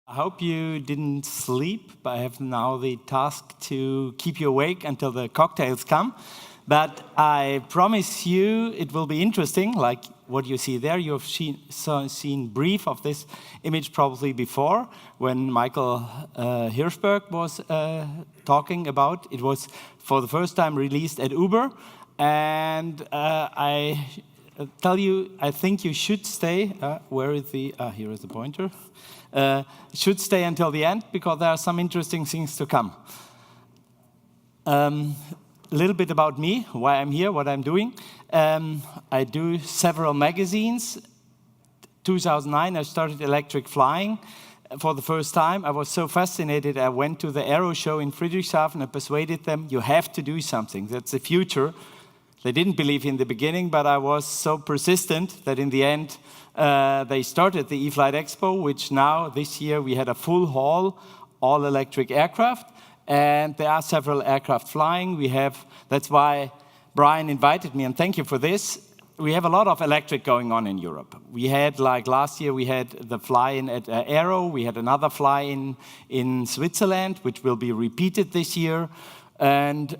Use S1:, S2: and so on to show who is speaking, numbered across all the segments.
S1: I hope you didn't sleep, but I have now the task to keep you awake until the cocktails come. But I promise you it will be interesting, like what you see there. You have seen brief of this image probably before, when Michael Hirschberg was talking about. It was for the first time released at Uber. And I tell you, I think you should stay. Where is the, here is the pointer. Should stay until the end, because there are some interesting things to come. A little bit about me, why I'm here, what I'm doing. I do several magazines. 2009, I started electric flying for the first time. I was so fascinated, I went to the Aero show in Friedrichshafen and persuaded them, you have to do something, that's the future. They didn't believe in the beginning, but I was so persistent that in the end, they started the eFlight Expo, which now, this year, we had a full hall, all electric aircraft, and there are several aircraft flying. That's why Brian invited me, and thank you for this. We have a lot of electric going on in Europe. We had, like last year, we had the fly-in at Aero, we had another fly-in in Switzerland, which will be repeated this year. And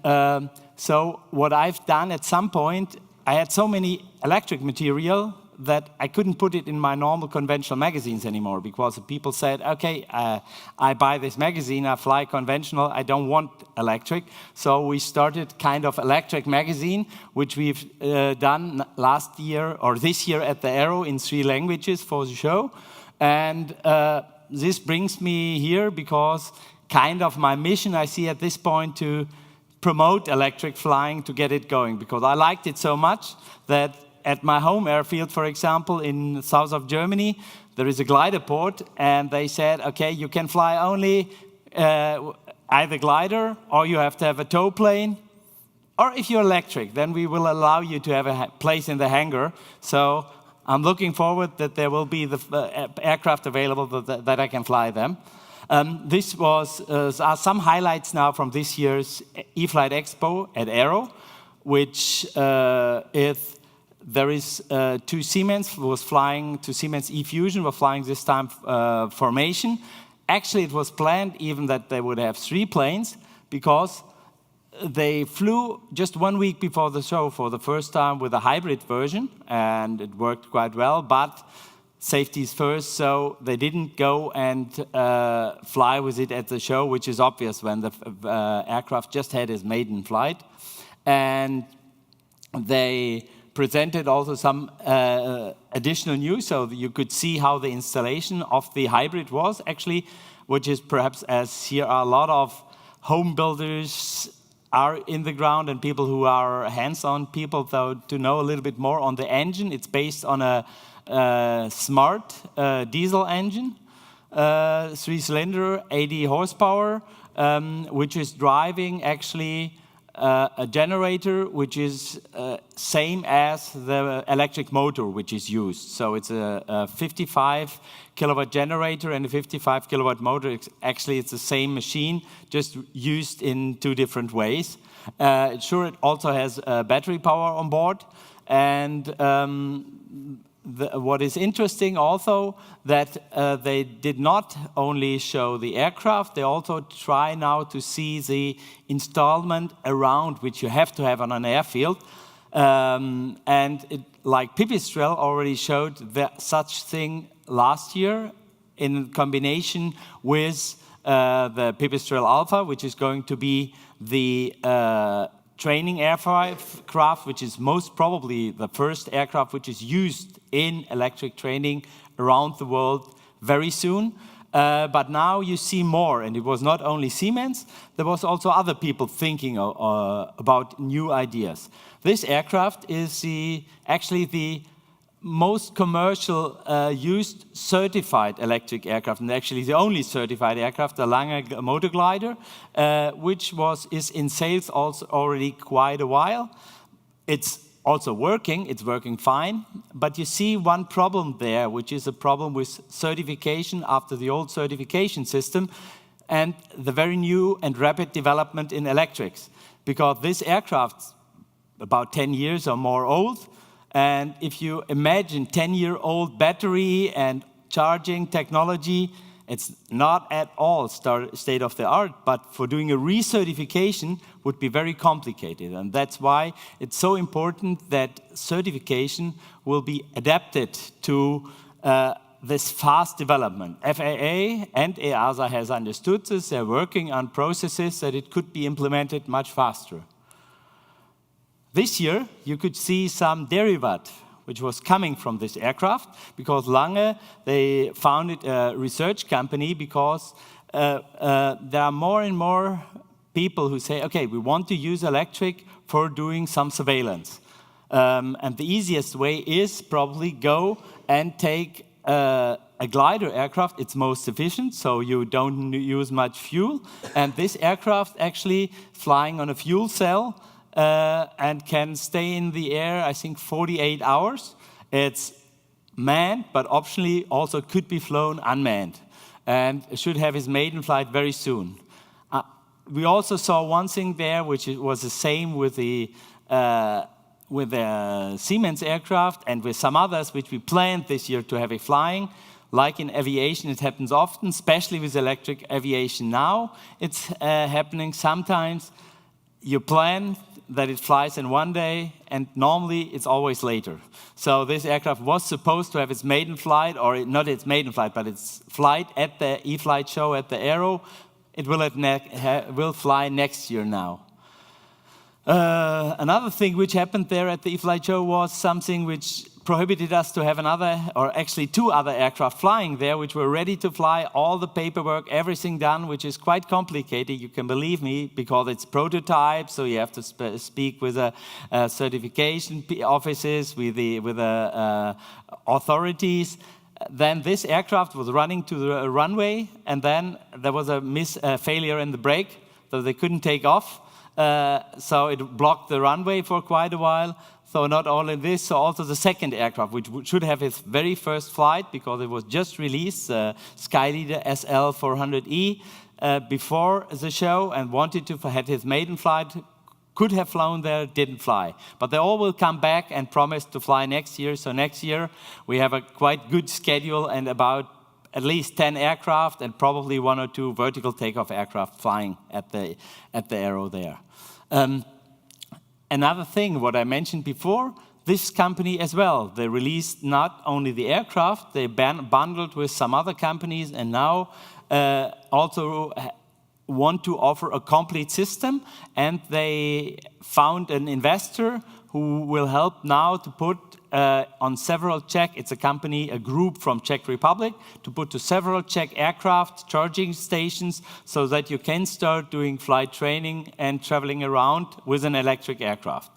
S1: so what I've done at some point, I had so many electric material that I couldn't put it in my normal conventional magazines anymore, because people said, okay, I buy this magazine, I fly conventional, I don't want electric. So we started kind of electric magazine, which we've done last year or this year at the Aero in 3 languages for the show. And this brings me here because kind of my mission I see at this point to promote electric flying, to get it going, because I liked it so much that at my home airfield, for example, in south of Germany, there is a glider port, and they said, okay, you can fly only either glider, or you have to have a tow plane, or if you're electric, then we will allow you to have a place in the hangar. So I'm looking forward that there will be the aircraft available that I can fly them. This was some highlights now from this year's eFlight Expo at Aero, which there is 2 Siemens was flying, 2 Siemens eFusion were flying this time formation. Actually, it was planned even that they would have 3 planes, because they flew just 1 week before the show for the first time with a hybrid version, and it worked quite well, but safety is first, so they didn't go and fly with it at the show, which is obvious when the aircraft just had its maiden flight. And they presented also some additional news, so you could see how the installation of the hybrid was actually, which is perhaps, as here are a lot of home builders are in the ground and people who are hands-on people, though, to know a little bit more on the engine. It's based on a smart diesel engine, 3-cylinder, 80 horsepower, which is driving actually a generator which is same as the electric motor which is used. So it's a 55 kilowatt generator and a 55 kilowatt motor. Actually, it's the same machine, just used in 2 different ways. Sure, it also has battery power on board. And what is interesting also, that they did not only show the aircraft, they also try now to see the installment around, which you have to have on an airfield. And like Pipistrel already showed such thing last year in combination with the Pipistrel Alpha, which is going to be the training aircraft, which is most probably the first aircraft which is used in electric training around the world very soon. But now you see more, and it was not only Siemens, there was also other people thinking about new ideas. This aircraft is actually the most commercial used certified electric aircraft, and actually the only certified aircraft, the Lange motor glider, which is in sales also already quite a while. It's also working, it's working fine, but you see one problem there, which is a problem with certification after the old certification system and the very new and rapid development in electrics. Because this aircraft's about 10 years or more old, and if you imagine 10-year-old battery and charging technology, It's not at all state of the art, but for doing a recertification would be very complicated. And that's why it's so important that certification will be adapted to this fast development. FAA and EASA has understood this. They're working on processes that it could be implemented much faster. This year, you could see some derivative which was coming from this aircraft, because Lange, they founded a research company because there are more and more people who say, okay, we want to use electric for doing some surveillance. And the easiest way is probably go and take a glider aircraft. It's most efficient, so you don't use much fuel. And this aircraft actually flying on a fuel cell and can stay in the air, I think, 48 hours. It's manned, but optionally also could be flown unmanned, and should have his maiden flight very soon. We also saw one thing there, which was the same with the Siemens aircraft and with some others, which we planned this year to have it flying. Like in aviation, it happens often, especially with electric aviation now. It's happening sometimes. You plan that it flies in one day, and normally it's always later. So this aircraft was supposed to have its maiden flight, or not its maiden flight, but its flight at the eFlight show at the Aero. It will fly next year now. Another thing which happened there at the eFlight show was something which prohibited us to have another, or actually two other aircraft flying there, which were ready to fly, all the paperwork, everything done, which is quite complicated, you can believe me, because it's prototype, so you have to speak with certification offices, with the authorities. Then this aircraft was running to the runway, and then there was a failure in the brake, so they couldn't take off. So it blocked the runway for quite a while. So not only this, so also the second aircraft, which should have its very first flight, because it was just released, Skyleader SL400E, before the show, and wanted to have his maiden flight, could have flown there, didn't fly. But they all will come back and promise to fly next year. So next year we have a quite good schedule and about at least 10 aircraft and probably 1 or 2 vertical takeoff aircraft flying at the Aero there. Another thing, what I mentioned before, this company as well, they released not only the aircraft, they bundled with some other companies, and now also want to offer a complete system, and they found an investor who will help now to put on several Czech, it's a company, a group from Czech Republic, to put to several Czech aircraft charging stations so that you can start doing flight training and traveling around with an electric aircraft.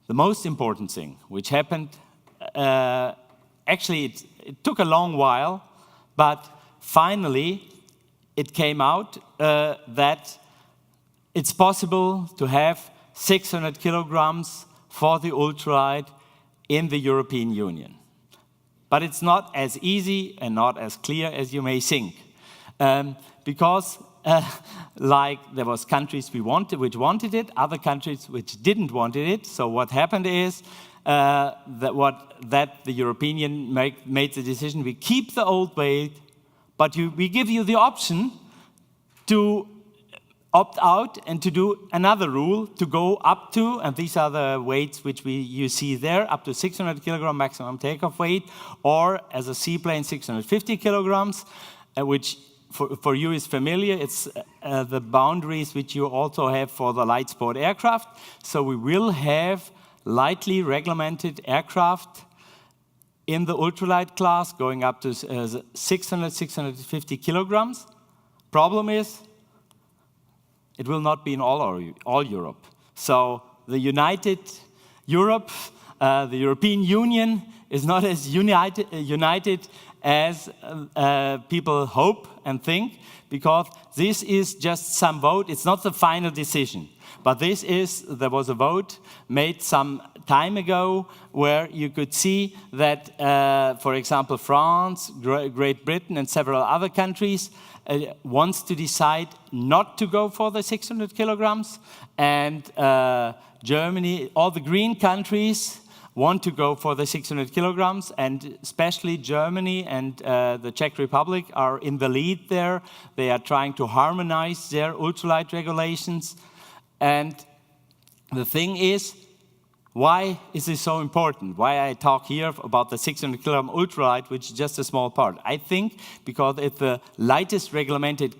S1: The most important thing which happened, actually it took a long while, but finally it came out that it's possible to have 600 kilograms for the ultralight in the European Union. But it's not as easy and not as clear as you may think. Because like there was countries which wanted it, other countries which didn't want it. So what happened is that the European Union made the decision, we keep the old weight, but we give you the option to opt out and to do another rule to go up to, and these are the weights which you see there, up to 600 kilogram maximum takeoff weight, or as a seaplane 650 kilograms, which for you is familiar. It's the boundaries which you also have for the light sport aircraft. So we will have lightly regulated aircraft in the ultralight class going up to 600, 650 kilograms. Problem is, it will not be in all Europe. So the united Europe, the European Union, is not as united as people hope and think, because this is just some vote. It's not the final decision. But there was a vote made some time ago where you could see that, for example, France, Great Britain, and several other countries wants to decide not to go for the 600 kilograms. And Germany, all the green countries want to go for the 600 kilograms, and especially Germany and the Czech Republic are in the lead there. They are trying to harmonize their ultralight regulations. And the thing is, why is this so important? Why I talk here about the 600 kilogram ultralight, which is just a small part? I think because it's the lightest regulated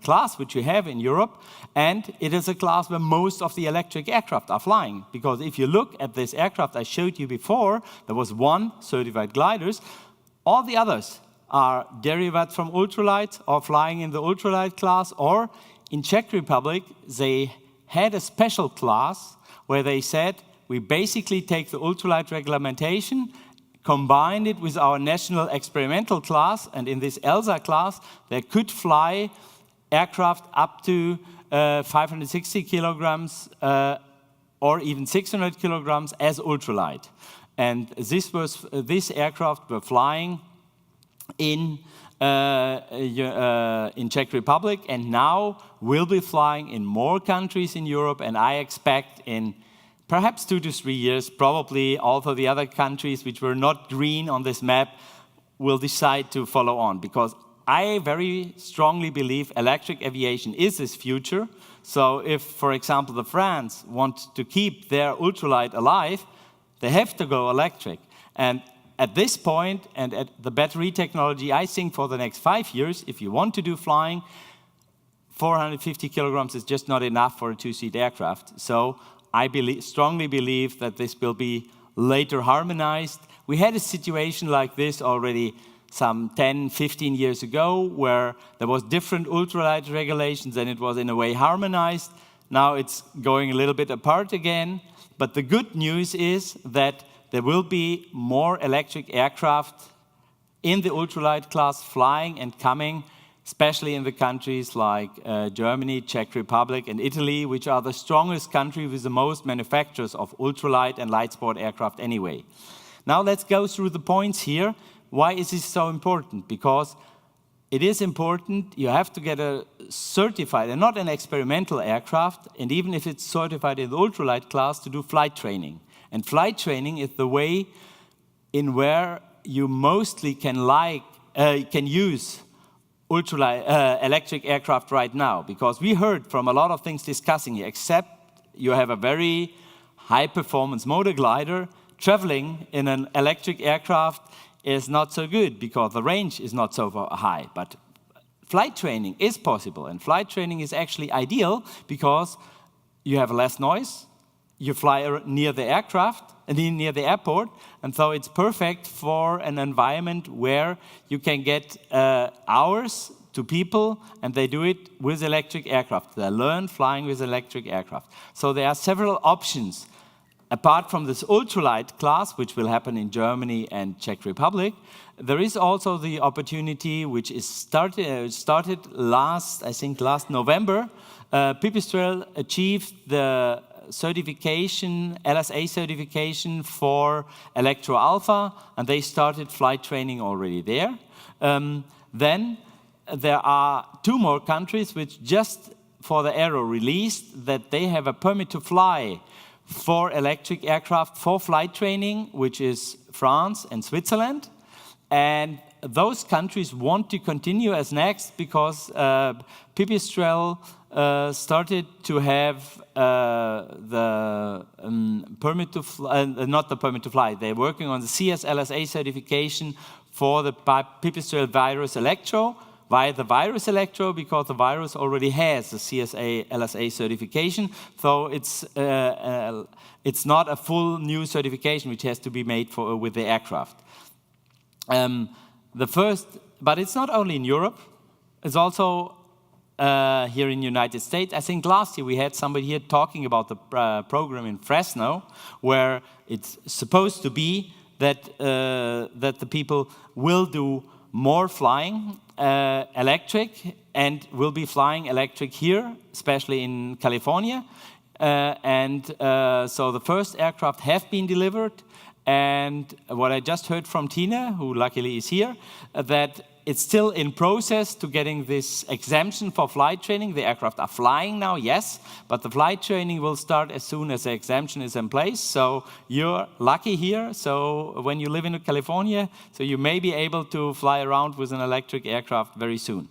S1: class which we have in Europe, and it is a class where most of the electric aircraft are flying. Because if you look at this aircraft I showed you before, there was 1 certified gliders. All the others are derived from ultralight or flying in the ultralight class, or in Czech Republic, they had a special class where they said, we basically take the ultralight reglementation, combine it with our national experimental class, and in this ELSA class, they could fly aircraft up to 560 kilograms or even 600 kilograms as ultralight. And this aircraft were flying in Czech Republic, and now will be flying in more countries in Europe, and I expect in perhaps 2 to 3 years, probably also the other countries which were not green on this map will decide to follow on, because I very strongly believe electric aviation is this future. So if, for example, the France want to keep their ultralight alive, they have to go electric. And at this point, and at the battery technology, I think for the next 5 years, if you want to do flying, 450 kilograms is just not enough for a 2-seat aircraft. So I strongly believe that this will be later harmonized. We had a situation like this already some 10, 15 years ago, where there was different ultralight regulations and it was in a way harmonized. Now it's going a little bit apart again. But the good news is that there will be more electric aircraft in the ultralight class flying and coming, especially in the countries like Germany, Czech Republic, and Italy, which are the strongest country with the most manufacturers of ultralight and light sport aircraft anyway. Now let's go through the points here. Why is this so important? Because it is important, you have to get a certified, and not an experimental aircraft, and even if it's certified in the ultralight class, to do flight training. And flight training is the way in where you mostly can use ultralight electric aircraft right now, because we heard from a lot of things discussing here, except you have a very high performance motor glider, traveling in an electric aircraft is not so good because the range is not so high. But flight training is possible, and flight training is actually ideal because you have less noise, you fly near the aircraft, near the airport, and so it's perfect for an environment where you can get hours to people, and they do it with electric aircraft. They learn flying with electric aircraft. So there are several options. Apart from this ultralight class, which will happen in Germany and Czech Republic, there is also the opportunity, which is started last November. Pipistrel achieved the certification, LSA certification for Electro Alpha, and they started flight training already there. Then there are 2 more countries which just for the aero released that they have a permit to fly for electric aircraft for flight training, which is France and Switzerland. And those countries want to continue as next because Pipistrel started to have the permit to fly, not the permit to fly, they're working on the CS LSA certification for the Pipistrel Virus Electro, via the Virus Electro, because the Virus already has the CSA LSA certification. So it's not a full new certification which has to be made with the aircraft. But it's not only in Europe, it's also here in the United States. I think last year we had somebody here talking about the program in Fresno, where it's supposed to be that the people will do more flying electric and will be flying electric here, especially in California. So the first aircraft have been delivered. And what I just heard from Tina, who luckily is here, that it's still in process to getting this exemption for flight training. The aircraft are flying now, yes, but the flight training will start as soon as the exemption is in place. So you're lucky here. So when you live in California, so you may be able to fly around with an electric aircraft very soon.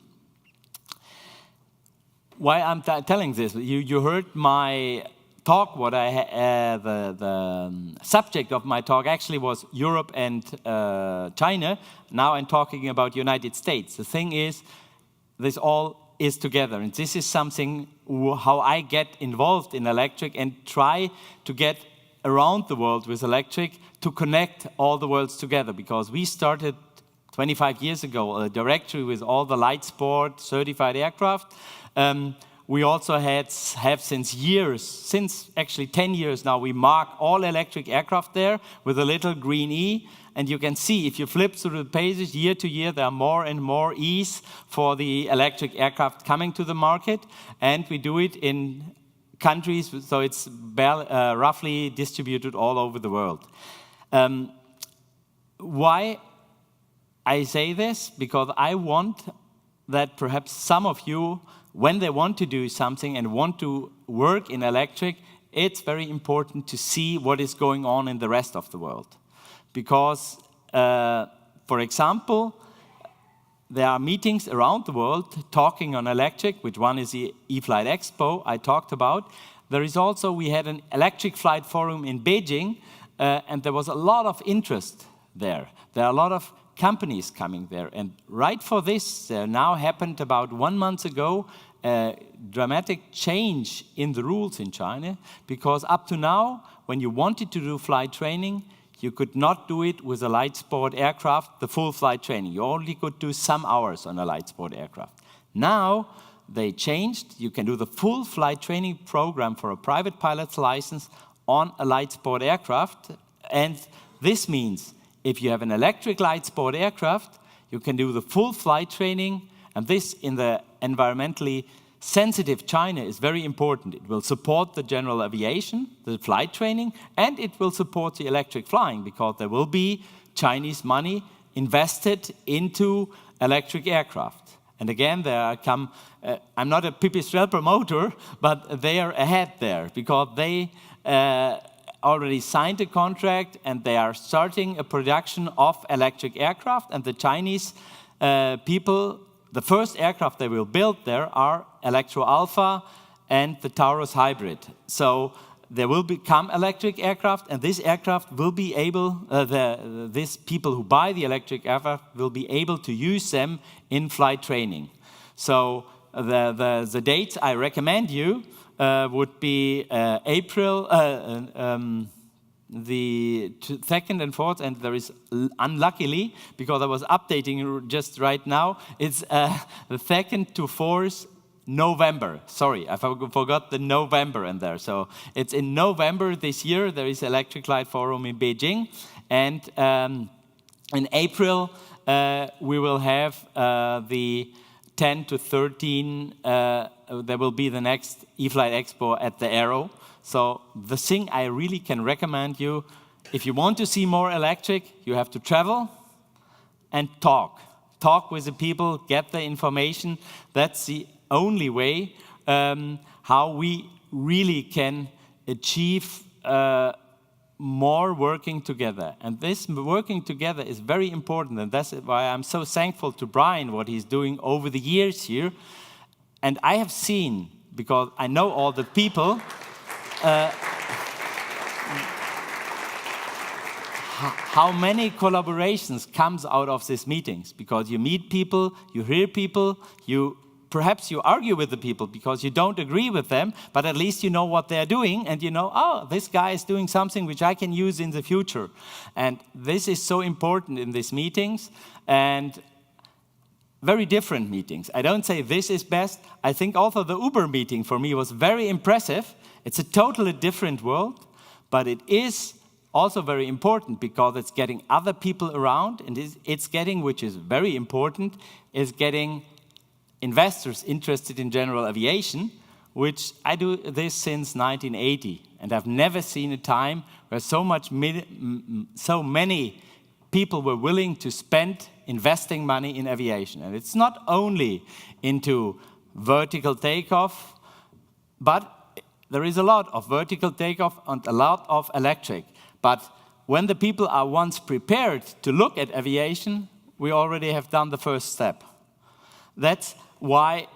S1: Why I'm telling this? You heard my talk. What the subject of my talk actually was Europe and China. Now I'm talking about United States. The thing is, this all is together, and this is something how I get involved in electric and try to get around the world with electric to connect all the worlds together, because we started 25 years ago a directory with all the light sport certified aircraft. We also have since actually 10 years now, we mark all electric aircraft there with a little green E. And you can see, if you flip through the pages year to year, there are more and more E's for the electric aircraft coming to the market. And we do it in countries, so it's roughly distributed all over the world. Why I say this? Because I want that perhaps some of you, when they want to do something and want to work in electric, it's very important to see what is going on in the rest of the world. Because, for example, there are meetings around the world talking on electric, which one is the eFlight Expo I talked about. There is also, we had an electric flight forum in Beijing, and there was a lot of interest there. There are a lot of companies coming there. And right for this, there now happened about 1 month ago, a dramatic change in the rules in China, because up to now, when you wanted to do flight training, you could not do it with a light sport aircraft, the full flight training. You only could do some hours on a light sport aircraft. Now, they changed. You can do the full flight training program for a private pilot's license on a light sport aircraft. And this means if you have an electric light sport aircraft, you can do the full flight training. And this, in the environmentally sensitive China, is very important. It will support the general aviation, the flight training, and it will support the electric flying, because there will be Chinese money invested into electric aircraft. And again, I'm not a pipistrel promoter, but they are ahead there, because they already signed a contract and they are starting a production of electric aircraft. And the Chinese people, the first aircraft they will build there are Electro Alpha and the Taurus hybrid. So there will become electric aircraft, and this aircraft will be able, these people who buy the electric aircraft will be able to use them in flight training. So the dates I recommend you would be April, the 2nd and 4th, and there is, unluckily, because I was updating just right now, it's the 2nd to 4th November. Sorry, I forgot the November in there. So it's in November this year, there is Electric Light Forum in Beijing, and in April we will have the 10 to 13, there will be the next eFlight Expo at the Aero. So the thing I really can recommend you, if you want to see more electric, you have to travel and talk. Talk with the people, get the information. That's the only way how we really can achieve more working together. And this working together is very important, and that's why I'm so thankful to Brian, what he's doing over the years here. And I have seen, because I know all the people, how many collaborations comes out of these meetings, because you meet people, you hear people, perhaps you argue with the people because you don't agree with them, but at least you know what they're doing, and you know, oh, this guy is doing something which I can use in the future. And this is so important in these meetings, and very different meetings. I don't say this is best. I think also the Uber meeting for me was very impressive. It's a totally different world, but it is also very important because it's getting other people around, and it's getting, which is very important, is getting investors interested in general aviation, which I do this since 1980, and I've never seen a time where so many people were willing to spend investing money in aviation. And it's not only into vertical takeoff, but there is a lot of vertical takeoff and a lot of electric. But when the people are once prepared to look at aviation, we already have done the first step. That's why,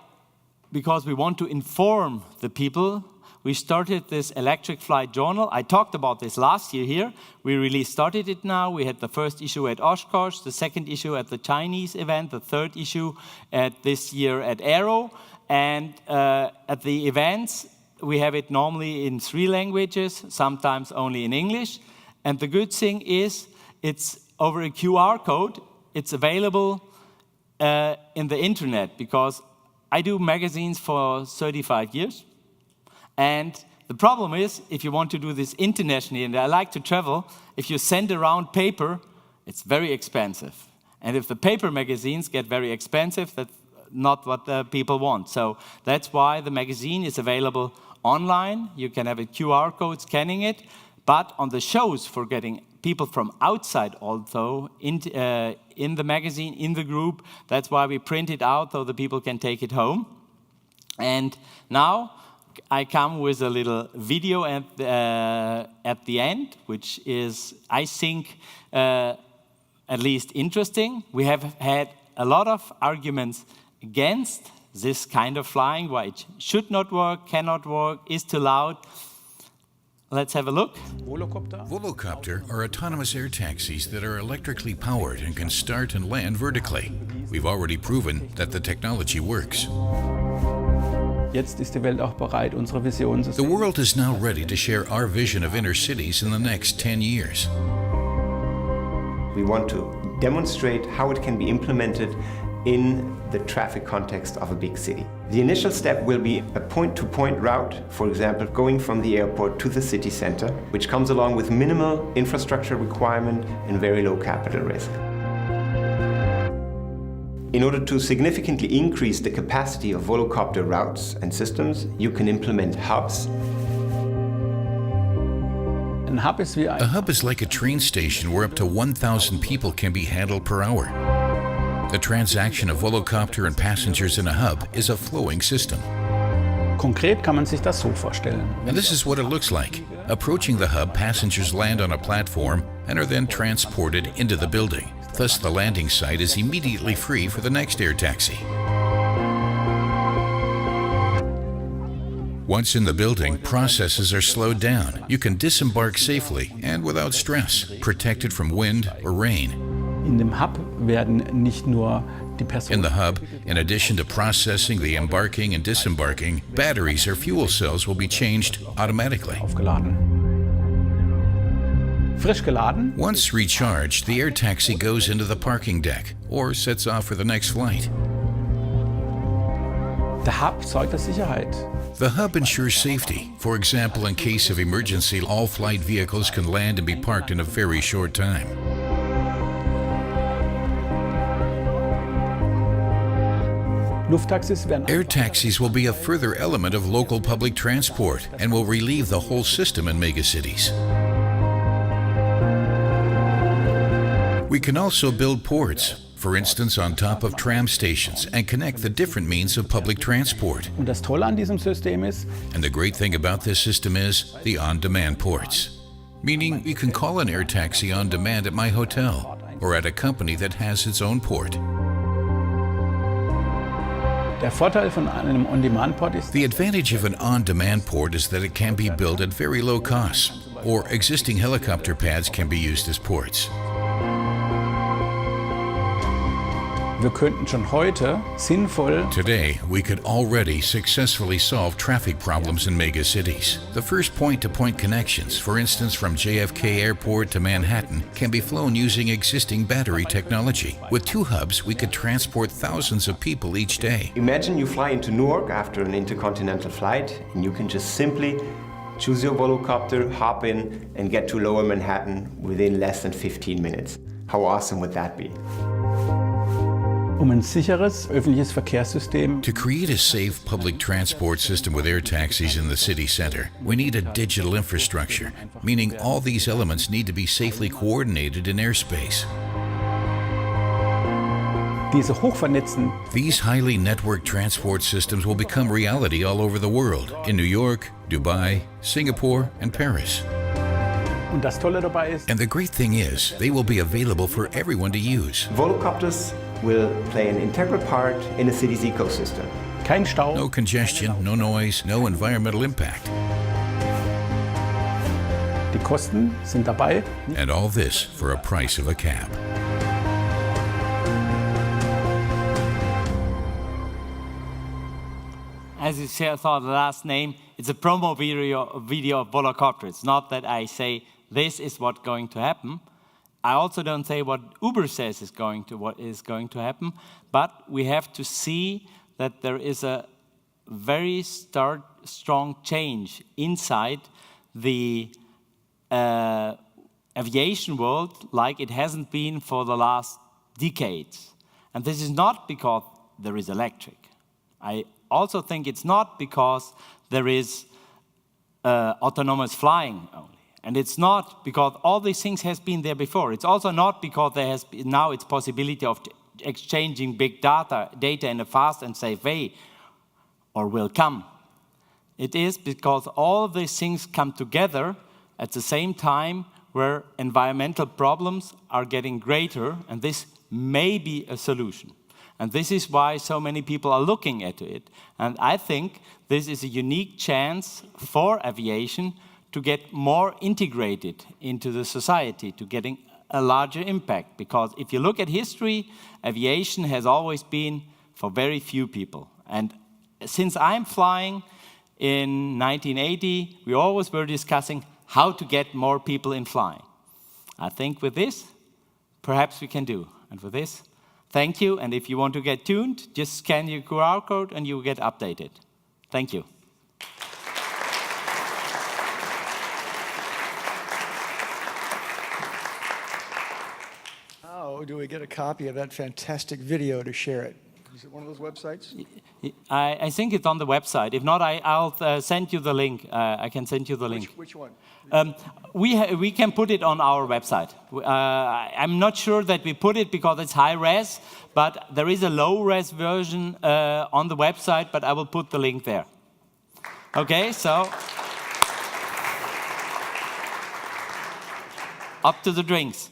S1: because we want to inform the people, we started this electric flight journal. I talked about this last year here. We really started it now. We had the first issue at Oshkosh, the second issue at the Chinese event, the third issue at this year at Aero. And at the events, we have it normally in 3 languages, sometimes only in English. And the good thing is, it's over a QR code. It's available in the internet, because I do magazines for 35 years. And the problem is, if you want to do this internationally, and I like to travel, if you send around paper, it's very expensive. And if the paper magazines get very expensive, that's not what the people want. So that's why the magazine is available online. You can have a QR code scanning it. But on the shows, for getting people from outside also in the magazine, in the group, that's why we print it out so the people can take it home. And now I come with a little video at the end, which is, I think, at least interesting. We have had a lot of arguments against this kind of flying, why it should not work, cannot work, is too loud. Let's have a look.
S2: Volocopter are autonomous air taxis that are electrically powered and can start and land vertically. We've already proven that the technology works.
S3: Jetzt ist die Welt auch bereit, unsere Vision zu
S2: The world is now ready to share our vision of inner cities in the next 10 years.
S4: We want to demonstrate how it can be implemented in the traffic context of a big city. The initial step will be a point-to-point route, for example, going from the airport to the city center, which comes along with minimal infrastructure requirement and very low capital risk. In order to significantly increase the capacity of volocopter routes and systems, you can implement hubs.
S3: Ein Hub ist wie
S2: A hub is like a train station where up to 1,000 people can be handled per hour. The transaction of volocopter and passengers in a hub is a flowing system.
S3: Konkret kann man sich das so vorstellen.
S2: And this is what it looks like. Approaching the hub, passengers land on a platform and are then transported into the building. Thus, the landing site is immediately free for the next air taxi. Once in the building, processes are slowed down. You can disembark safely and without stress, protected from wind or rain.
S3: In dem Hub werden nicht nur die
S2: In
S3: Personen
S2: the hub, in addition to processing the embarking and disembarking, batteries or fuel cells will be changed automatically.
S3: aufgeladen. Frisch geladen,
S2: Once recharged, the air taxi goes into the parking deck or sets off for the next flight.
S3: der Hub sorgt für Sicherheit.
S2: The hub ensures safety. For example, in case of emergency, all flight vehicles can land and be parked in a very short time.
S3: Lufttaxis werden
S2: Air taxis will be a further element of local public transport and will relieve the whole system in megacities. We can also build ports, for instance on top of tram stations, and connect the different means of public transport.
S3: Und das Tolle an diesem System ist,
S2: And the great thing about this system is the on-demand ports, meaning you can call an air taxi on demand at my hotel or at a company that has its own port.
S3: der Vorteil von einem On-Demand-Port ist,
S2: The advantage of an on-demand port is that it can be built at very low costs, or existing helicopter pads can be used as ports.
S3: wir könnten schon heute sinnvoll
S2: Today, we could already successfully solve traffic problems in megacities. The first point-to-point connections, for instance from JFK Airport to Manhattan, can be flown using existing battery technology. With 2 hubs, we could transport thousands of people each day.
S4: Imagine you fly into Newark after an intercontinental flight, and you can just simply choose your volocopter, hop in, and get to Lower Manhattan within less than 15 minutes. How awesome would that be?
S3: ein sicheres öffentliches Verkehrssystem
S2: To create a safe public transport system with air taxis in the city center, we need a digital infrastructure, meaning all these elements need to be safely coordinated in airspace.
S3: diese hochvernetzten
S2: These highly networked transport systems will become reality all over the world, in New York, Dubai, Singapore, and Paris.
S3: und das Tolle dabei ist,
S2: And the great thing is, they will be available for everyone to use.
S4: Volocopters will play an integral part in a city's ecosystem.
S3: kein Stau,
S2: No congestion, no noise, no environmental impact.
S3: die Kosten sind dabei.
S2: And all this for a price of a cab.
S1: As you saw the last name, it's a promo video of Volocopter. It's not that I say this is what's going to happen. I also don't say what Uber says is going to happen, but we have to see that there is a very strong change inside the aviation world like it hasn't been for the last decades. And this is not because there is electric. I also think it's not because there is autonomous flying only. And it's not because all these things has been there before. It's also not because there has been now it's possibility of exchanging big data in a fast and safe way, or will come. It is because all of these things come together at the same time where environmental problems are getting greater, and this may be a solution. And this is why so many people are looking at it. And I think this is a unique chance for aviation to get more integrated into the society, to getting a larger impact. Because if you look at history, aviation has always been for very few people. And since I'm flying in 1980, we always were discussing how to get more people in flying. I think with this, perhaps we can do. And with this, thank you. And if you want to get tuned, just scan your QR code and you will get updated. Thank you.
S5: How do we get a copy of that fantastic video to share it? Is it one of those websites?
S1: I think it's on the website. If not, I'll send you the link. I can send you the link.
S5: Which one?
S1: We can put it on our website. I'm not sure that we put it because it's high res, but there is a low res version on the website, but I will put the link there. Okay, so up to the drinks.